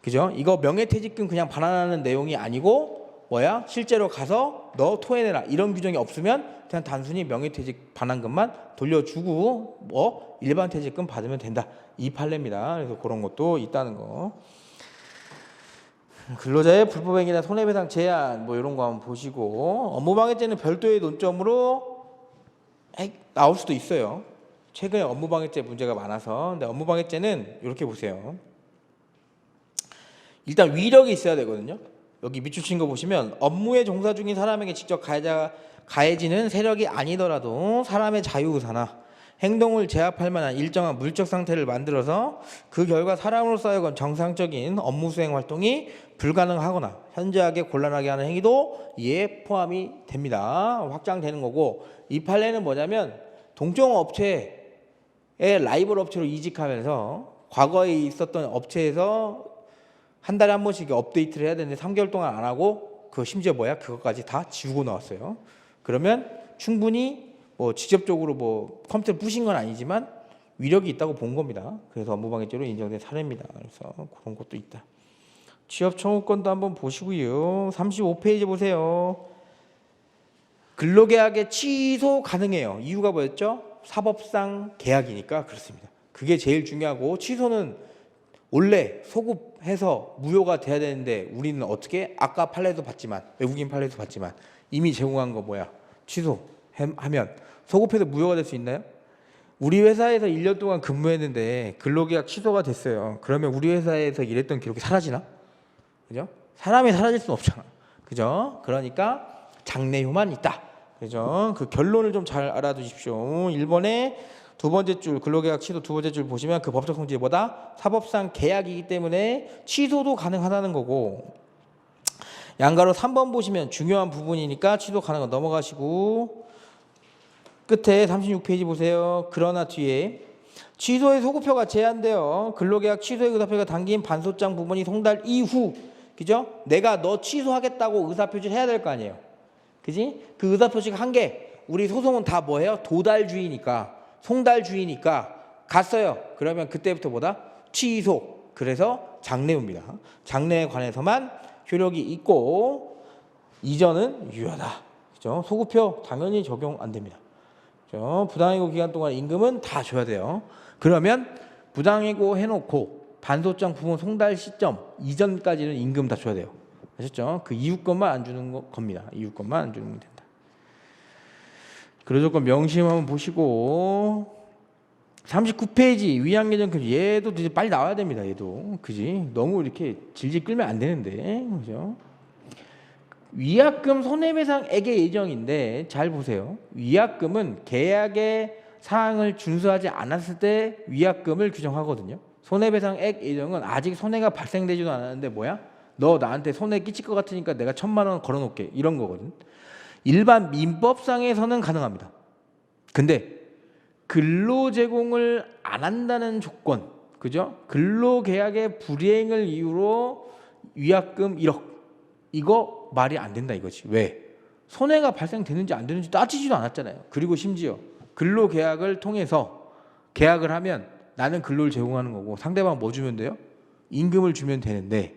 Speaker 1: 그죠? 이거 명예퇴직금 그냥 반환하는 내용이 아니고 뭐야? 실제로 가서 너 토해내라 이런 규정이 없으면 그냥 단순히 명예퇴직 반환금만 돌려주고 뭐 일반 퇴직금 받으면 된다. 이 판례입니다. 그래서 그런 것도 있다는 거. 근로자의 불법행위나 손해배상 제한 뭐 이런 거 한번 보시고 업무방해죄는 별도의 논점으로 나올 수도 있어요. 최근에 업무방해죄 문제가 많아서. 근데 업무방해죄는 이렇게 보세요. 일단 위력이 있어야 되거든요. 여기 밑줄 친 거 보시면 업무에 종사 중인 사람에게 직접 가해지는 세력이 아니더라도 사람의 자유의사나 행동을 제압할 만한 일정한 물적 상태를 만들어서 그 결과 사람으로서 하여금 정상적인 업무 수행 활동이 불가능하거나 현저하게 곤란하게 하는 행위도 이에 포함이 됩니다. 확장되는 거고 이 판례는 뭐냐면 동종 업체의 라이벌 업체로 이직하면서 과거에 있었던 업체에서 한 달에 한 번씩 업데이트를 해야 되는데 3개월 동안 안 하고 그 심지어 뭐야 그것까지 다 지우고 나왔어요. 그러면 충분히 뭐 직접적으로 뭐 컴퓨터를 부신 건 아니지만 위력이 있다고 본 겁니다. 그래서 업무방해죄로 인정된 사례입니다. 그래서 그런 것도 있다. 취업 청구권도 한번 보시고요. 35페이지 보세요. 근로계약의 취소 가능해요. 이유가 뭐였죠? 사법상 계약이니까 그렇습니다. 그게 제일 중요하고 취소는 원래 소급해서 무효가 돼야 되는데 우리는 어떻게 아까 판례도 봤지만 외국인 판례도 봤지만 이미 제공한 거 뭐야? 취소하면 소급해서 무효가 될 수 있나요? 우리 회사에서 1년 동안 근무했는데 근로계약 취소가 됐어요. 그러면 우리 회사에서 일했던 기록이 사라지나? 그죠? 사람이 사라질 수는 없잖아. 그죠? 그러니까 장래휴만 있다. 그죠? 그 결론을 좀 잘 알아두십시오. 1번에 두 번째 줄 근로계약 취소 두 번째 줄 보시면 그 법적 성질이 뭐다? 사법상 계약이기 때문에 취소도 가능하다는 거고 양가로 3번 보시면 중요한 부분이니까 취소 가능한 거 넘어가시고 끝에 36페이지 보세요. 그러나 뒤에 취소의 소급표가 제한되어 근로계약 취소의 의사표가 담긴 반소장 부분이 송달 이후 그죠? 내가 너 취소하겠다고 의사표시를 해야 될 거 아니에요. 그지? 그 의사표시가 한 개. 우리 소송은 다 뭐예요? 도달주의니까 송달주의니까 갔어요. 그러면 그때부터 뭐다? 취소. 그래서 장래후입니다. 장래에 관해서만 효력이 있고 이전은 유효하다. 그죠? 소급표 당연히 적용 안 됩니다. 그죠? 부당해고 기간 동안 임금은 다 줘야 돼요. 그러면 부당해고 해놓고 반소장 부분 송달 시점 이전까지는 임금 다 줘야 돼요. 아셨죠? 그 이후 것만 안 주는 겁니다. 이후 것만 안 주는 건 된다. 근로조건 명심 한번 보시고 39페이지 위약예정 얘도 이제 빨리 나와야 됩니다. 얘도 그지? 너무 이렇게 질질 끌면 안 되는데 그죠? 위약금 손해배상액의 예정인데 잘 보세요. 위약금은 계약의 사항을 준수하지 않았을 때 위약금을 규정하거든요. 손해배상액 예정은 아직 손해가 발생되지도 않았는데 뭐야? 너 나한테 손해 끼칠 것 같으니까 내가 1,000만 원 걸어놓을게 이런 거거든. 일반 민법상에서는 가능합니다. 근데 근로 제공을 안 한다는 조건, 그죠? 근로계약의 불이행을 이유로 위약금 1억 이거 말이 안 된다 이거지. 왜? 손해가 발생되는지 안 되는지 따지지도 않았잖아요. 그리고 심지어 근로계약을 통해서 계약을 하면 나는 근로를 제공하는 거고 상대방 뭐 주면 돼요? 임금을 주면 되는데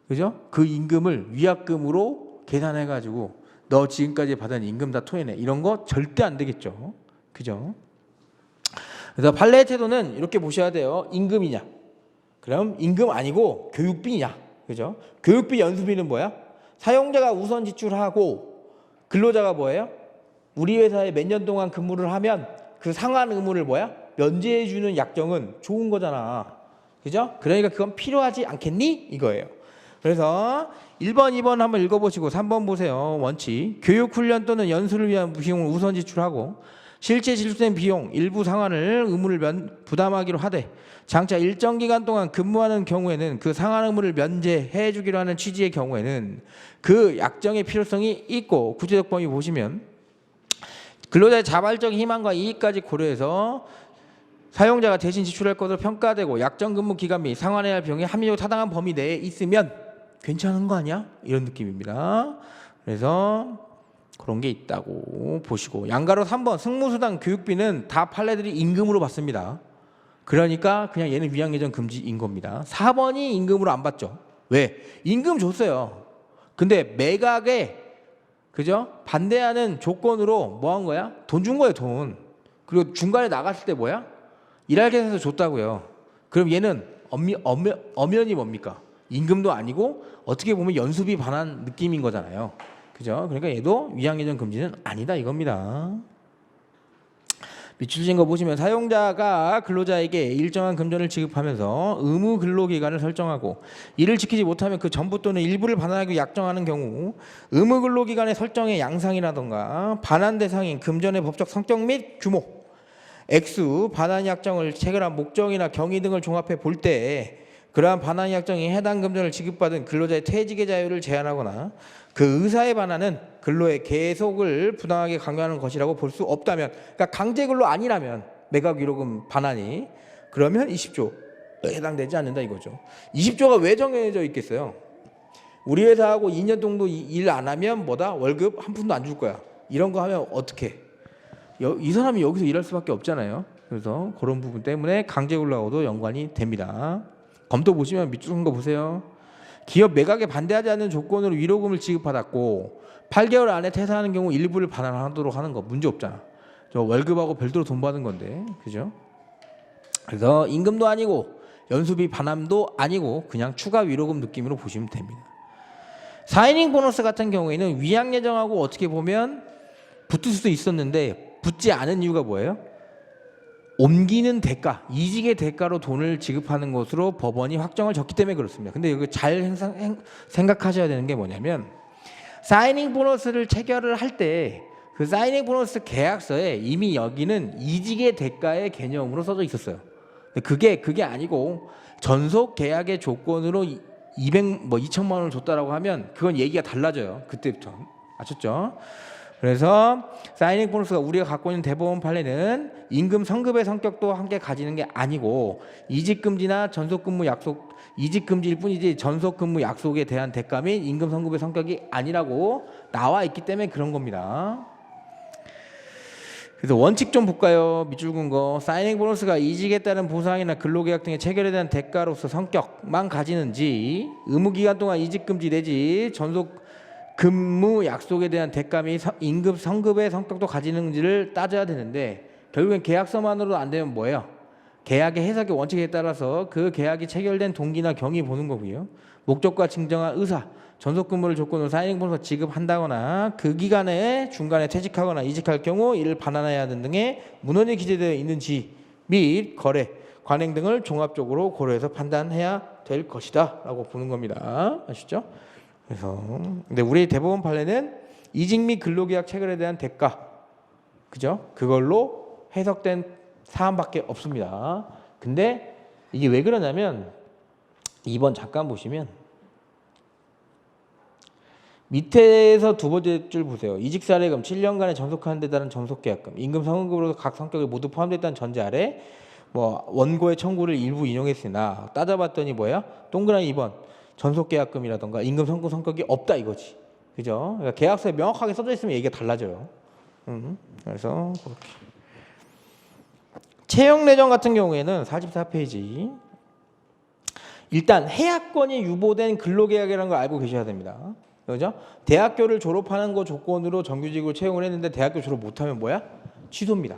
Speaker 1: 그죠? 그 임금을 위약금으로 계산해가지고 너 지금까지 받은 임금 다 토해내 이런 거 절대 안 되겠죠. 그죠? 그래서 판례의 태도는 이렇게 보셔야 돼요. 임금이냐? 그럼 임금 아니고 교육비냐? 그죠? 교육비 연수비는 뭐야? 사용자가 우선 지출하고 근로자가 뭐예요? 우리 회사에 몇 년 동안 근무를 하면 그 상환 의무를 뭐야? 면제해주는 약정은 좋은 거잖아. 그죠? 그러니까 그건 필요하지 않겠니? 이거예요. 그래서 1번, 2번 한번 읽어보시고 3번 보세요. 원칙. 교육훈련 또는 연수를 위한 비용을 우선 지출하고 실제 지출된 비용 일부 상환을 의무를 부담하기로 하되 장차 일정 기간 동안 근무하는 경우에는 그 상환 의무를 면제해 주기로 하는 취지의 경우에는 그 약정의 필요성이 있고 구체적 범위 보시면 근로자의 자발적 희망과 이익까지 고려해서 사용자가 대신 지출할 것으로 평가되고 약정 근무 기간 및 상환해야 할 비용이 합리적으로 타당한 범위 내에 있으면 괜찮은 거 아니야? 이런 느낌입니다. 그래서 그런 게 있다고 보시고 양가로 3번 승무수당 교육비는 다 판례들이 임금으로 받습니다. 그러니까 그냥 얘는 위양예정 금지인 겁니다. 4번이 임금으로 안 받죠. 왜? 임금 줬어요. 근데 매각에 그죠? 반대하는 조건으로 뭐 한 거야? 돈 준 거예요, 돈. 그리고 중간에 나갔을 때 뭐야? 일하게 해서 줬다고요. 그럼 얘는 엄연히 뭡니까? 임금도 아니고 어떻게 보면 연수비 반환 느낌인 거잖아요. 그죠? 그러니까 얘도 위양예정 금지는 아니다 이겁니다. 밑줄 거 보시면 사용자가 근로자에게 일정한 금전을 지급하면서 의무 근로기간을 설정하고 이를 지키지 못하면 그 전부 또는 일부를 반환하기 약정하는 경우 의무 근로기간의 설정의 양상이라던가 반환 대상인 금전의 법적 성격 및 규모 액수, 반환 약정을 체결한 목적이나 경위 등을 종합해 볼 때 그러한 반환 약정이 해당 금전을 지급받은 근로자의 퇴직의 자유를 제한하거나 그 의사에 반하는 근로의 계속을 부당하게 강요하는 것이라고 볼 수 없다면, 그러니까 강제 근로 아니라면 매각 위로금 반환이 그러면 20조에 해당되지 않는다 이거죠. 20조가 왜 정해져 있겠어요? 우리 회사하고 2년 정도 일 안 하면 뭐다? 월급 한 푼도 안 줄 거야. 이런 거 하면 어떻게? 이 사람이 여기서 일할 수밖에 없잖아요. 그래서 그런 부분 때문에 강제 근로하고도 연관이 됩니다. 검토 보시면 밑줄 거 보세요. 기업 매각에 반대하지 않는 조건으로 위로금을 지급받았고 8개월 안에 퇴사하는 경우 일부를 반환하도록 하는 거 문제 없잖아. 저 월급하고 별도로 돈 받은 건데, 그죠? 그래서 임금도 아니고 연수비 반환도 아니고 그냥 추가 위로금 느낌으로 보시면 됩니다. 사이닝 보너스 같은 경우에는 위양 예정하고 어떻게 보면 붙을 수도 있었는데 붙지 않은 이유가 뭐예요? 옮기는 대가, 이직의 대가로 돈을 지급하는 것으로 법원이 확정을 졌기 때문에 그렇습니다. 근데 여기 잘 생각하셔야 되는 게 뭐냐면 사이닝 보너스를 체결을 할 때 그 사이닝 보너스 계약서에 이미 여기는 이직의 대가의 개념으로 써져 있었어요. 그게 아니고 전속 계약의 조건으로 2천만 원을 줬다라고 하면 그건 얘기가 달라져요. 그때부터. 아셨죠? 그래서 사이닝 보너스가 우리가 갖고 있는 대법원 판례는 임금 성급의 성격도 함께 가지는 게 아니고 이직금지나 전속근무 약속, 이직금지일 뿐이지 전속근무 약속에 대한 대가 및 임금 성급의 성격이 아니라고 나와 있기 때문에 그런 겁니다. 그래서 원칙 좀 볼까요? 밑줄 긋은 거. 사이닝 보너스가 이직에 따른 보상이나 근로계약 등의 체결에 대한 대가로서 성격만 가지는지 의무기간 동안 이직금지 내지 전속 근무 약속에 대한 대가 및 임금 성급의 성격도 가지는지를 따져야 되는데 결국엔 계약서만으로도 안 되면 뭐예요? 계약의 해석의 원칙에 따라서 그 계약이 체결된 동기나 경위 보는 거고요. 목적과 증정한 의사, 전속근무를 조건으로 사이닝 보너스 지급한다거나 그 기간에 중간에 퇴직하거나 이직할 경우 이를 반환해야 하는 등의 문헌이 기재되어 있는지 및 거래, 관행 등을 종합적으로 고려해서 판단해야 될 것이다 라고 보는 겁니다. 아시죠? 그래서 근데 우리 대법원 판례는 이직 및 근로계약 체결에 대한 대가, 그죠? 그걸로 해석된 사안밖에 없습니다. 근데 이게 왜 그러냐면 2번 잠깐 보시면 밑에서 두 번째 줄 보세요. 이직 사례금 7년간의 전속하는 데 따른 전속계약금, 임금 성급으로 각 성격이 모두 포함됐다는 전제 아래 뭐 원고의 청구를 일부 인용했으나 따져봤더니 뭐야? 동그라미 2번 전속계약금이라던가 임금 성급 성격이 없다 이거지. 그죠? 그러니까 계약서에 명확하게 써져 있으면 얘기가 달라져요. 그래서 그렇게. 채용 내정 같은 경우에는 44페이지. 일단 해약권이 유보된 근로계약이라는 걸 알고 계셔야 됩니다. 그죠? 대학교를 졸업하는 거 조건으로 정규직으로 채용을 했는데 대학교 졸업 못하면 뭐야? 취소입니다.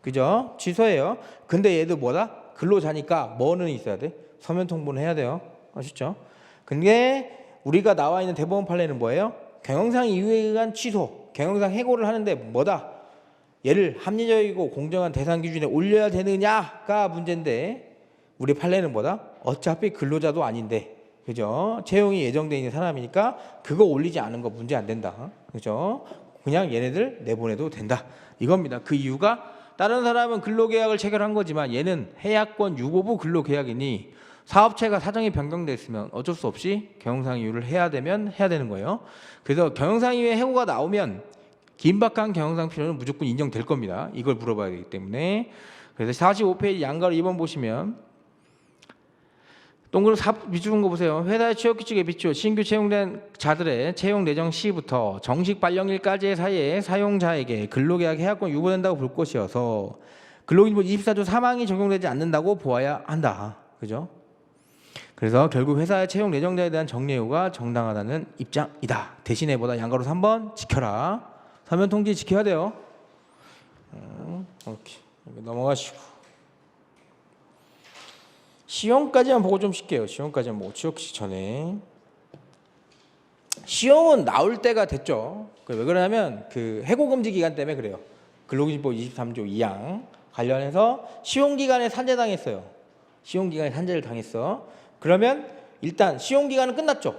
Speaker 1: 그죠? 취소예요. 근데 얘도 뭐다? 근로자니까 뭐는 있어야 돼? 서면 통보는 해야 돼요. 아시죠? 근데 우리가 나와 있는 대법원 판례는 뭐예요? 경영상 이유에 의한 취소, 경영상 해고를 하는데 뭐다? 얘를 합리적이고 공정한 대상 기준에 올려야 되느냐가 문제인데 우리 판례는 뭐다? 어차피 근로자도 아닌데 그죠? 채용이 예정되어 있는 사람이니까 그거 올리지 않은 거 문제 안 된다. 그죠? 그냥 얘네들 내보내도 된다. 이겁니다. 그 이유가 다른 사람은 근로계약을 체결한 거지만 얘는 해약권 유고부 근로계약이니 사업체가 사정이 변경됐으면 어쩔 수 없이 경영상 이유를 해야 되는 거예요. 그래서 경영상 이유에 해고가 나오면 긴박한 경영상 필요는 무조건 인정될 겁니다. 이걸 물어봐야 되기 때문에. 그래서 45페이지 양가로 2번 보시면 동그란 비추는 거 보세요. 회사의 취업 규칙에 비추어 신규 채용된 자들의 채용 예정 시부터 정식 발령일까지의 사이에 사용자에게 근로계약 해약권 유보된다고 볼 것이어서 근로기준법 24조 3항이 적용되지 않는다고 보아야 한다. 그죠? 그래서 결국 회사의 채용 예정자에 대한 정례유가 정당하다는 입장이다. 대신에 보다 양가로 3번 지켜라. 서면 통지 지켜야 돼요. 이렇게 넘어가시고 시험까지만 보고 좀 쉴게요. 시험까지만 보고 취업 전에 시험은 나올 때가 됐죠. 왜 그러냐면 그 해고 금지 기간 때문에 그래요. 근로기준법 23조 2항 관련해서 시험 기간에 산재당했어요. 시험 기간에 산재를 당했어. 그러면 일단 시험 기간은 끝났죠.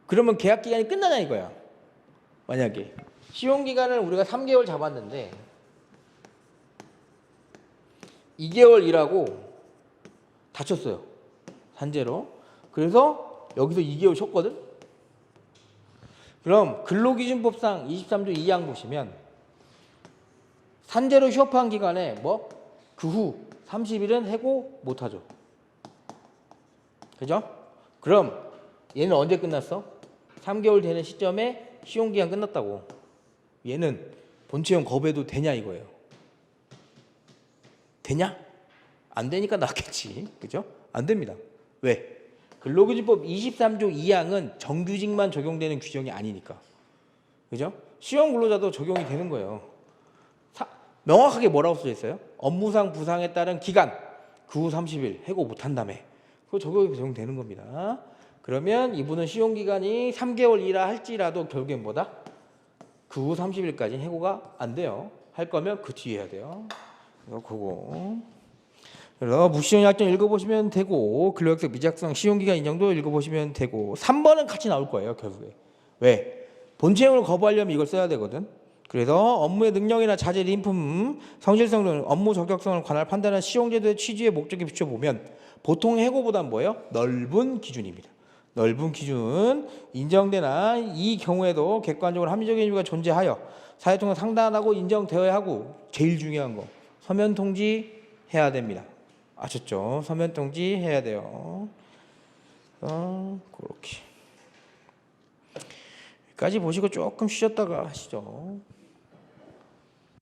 Speaker 1: 그러면 계약 기간이 끝나냐 이거야. 만약에 시험 기간을 우리가 3개월 잡았는데 2개월 일하고 다쳤어요. 산재로. 그래서 여기서 2개월 쉬었거든. 그럼 근로기준법상 23조 2항 보시면 산재로 휴업한 기간에 그 후 30일은 해고 못하죠. 그죠? 그럼 얘는 언제 끝났어? 3개월 되는 시점에 시용기간 끝났다고. 얘는 본채용 거부해도 되냐 이거예요. 되냐? 안 되니까 낫겠지. 그죠? 안 됩니다. 왜? 근로기준법 23조 2항은 정규직만 적용되는 규정이 아니니까. 그죠? 시험 근로자도 적용이 되는 거예요. 명확하게 뭐라고 써져 있어요? 업무상 부상에 따른 기간 그 후 30일 해고 못한다며. 그거 적용되는 겁니다. 그러면 이분은 시용기간이 3개월 이라 할지라도 결국엔 뭐다? 그 후 30일까지 해고가 안 돼요. 할 거면 그 뒤에 해야 돼요. 이거 그거. 그래서 무시용 약정 읽어보시면 되고 근로약속 미작성 시용기간 인정도 읽어보시면 되고 3번은 같이 나올 거예요. 결국에. 왜? 본채용을 거부하려면 이걸 써야 되거든. 그래서 업무의 능력이나 자재, 인품, 성실성 등 업무 적격성을 관할 판단한 시용제도의 취지의 목적에 비춰보면 보통 해고보다는 뭐예요? 넓은 기준입니다. 넓은 기준 인정되나 이 경우에도 객관적으로 합리적인 이유가 존재하여 사회통합 상당하고 인정되어야 하고 제일 중요한 거 서면 통지해야 됩니다. 아셨죠? 서면 통지해야 돼요. 그렇게 여기까지 보시고 조금 쉬었다가 하시죠.